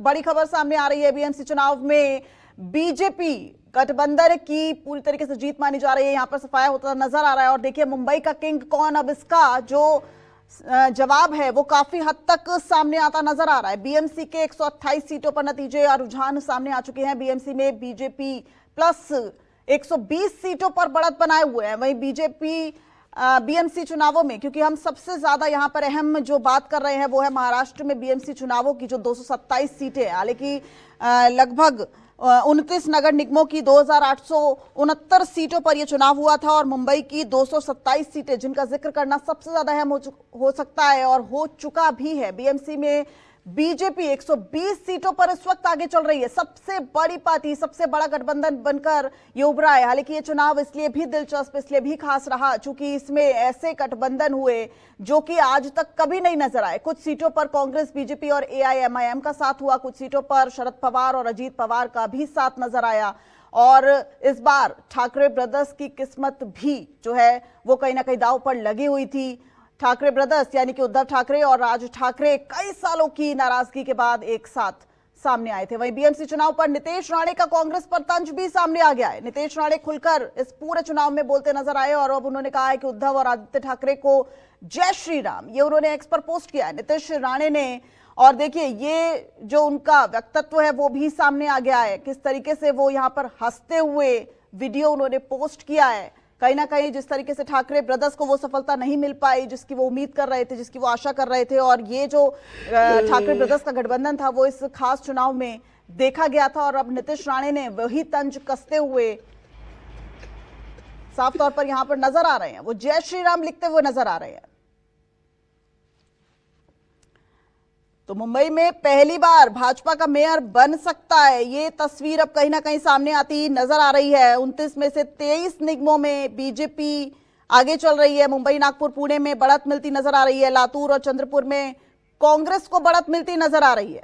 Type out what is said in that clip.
बड़ी खबर सामने आ रही है। बीएमसी चुनाव में बीजेपी गठबंधन की पूरी तरीके से जीत मानी जा रही है, यहां पर सफाया होता नजर आ रहा है। और देखिए मुंबई का किंग कौन, अब इसका जो जवाब है वो काफी हद तक सामने आता नजर आ रहा है। बीएमसी के 128 सीटों पर नतीजे और रुझान सामने आ चुके हैं। बीएमसी में बीजेपी प्लस 120 सीटों पर बढ़त बनाए हुए हैं। वहीं बीजेपी बीएमसी चुनावों में, क्योंकि हम सबसे ज्यादा यहां पर अहम जो बात कर रहे हैं वो है महाराष्ट्र में बीएमसी चुनावों की जो 227 सीटें हैं, हालांकि लगभग 29 नगर निगमों की 2869 सीटों पर यह चुनाव हुआ था और मुंबई की 227 सीटें, जिनका जिक्र करना सबसे ज्यादा अहम हो सकता है और हो चुका भी है। बीएमसी में बीजेपी 120 सीटों पर इस वक्त आगे चल रही है। सबसे बड़ी पार्टी, सबसे बड़ा गठबंधन बनकर ये उभरा है। हालांकि ये चुनाव इसलिए भी दिलचस्प, इसलिए भी खास रहा चूंकि इसमें ऐसे गठबंधन हुए जो कि आज तक कभी नहीं नजर आए। कुछ सीटों पर कांग्रेस, बीजेपी और एआईएमआईएम का साथ हुआ, कुछ सीटों पर शरद पवार और अजीत पवार का भी साथ नजर आया। और इस बार ठाकरे ब्रदर्स की किस्मत भी जो है वो कहीं ना कहीं दांव पर लगी हुई थी। ठाकरे ब्रदर्स यानी कि उद्धव ठाकरे और राज ठाकरे कई सालों की नाराजगी के बाद एक साथ सामने आए थे। वहीं बीएमसी चुनाव पर नितेश राणे का कांग्रेस पर तंज भी सामने आ गया है। नितेश राणे खुलकर इस पूरे चुनाव में बोलते नजर आए और अब उन्होंने कहा है कि उद्धव और आदित्य ठाकरे को जय श्री राम, ये उन्होंने एक्स पर पोस्ट किया है नितेश राणे ने। और देखिए ये जो उनका व्यक्तित्व है वो भी सामने आ गया है, किस तरीके से वो यहाँ पर हंसते हुए वीडियो उन्होंने पोस्ट किया है। कहीं ना कहीं जिस तरीके से ठाकरे ब्रदर्स को वो सफलता नहीं मिल पाई जिसकी वो उम्मीद कर रहे थे, जिसकी वो आशा कर रहे थे, और ये जो ठाकरे ब्रदर्स का गठबंधन था वो इस खास चुनाव में देखा गया था। और अब नितेश राणे ने वही तंज कसते हुए साफ तौर पर यहां पर नजर आ रहे हैं, वो जय श्री राम लिखते हुए नजर आ रहे हैं। तो मुंबई में पहली बार भाजपा का मेयर बन सकता है, ये तस्वीर अब कहीं ना कहीं सामने आती नजर आ रही है। 29 में से 23 निगमों में बीजेपी आगे चल रही है। मुंबई, नागपुर, पुणे में बढ़त मिलती नजर आ रही है। लातूर और चंद्रपुर में कांग्रेस को बढ़त मिलती नजर आ रही है।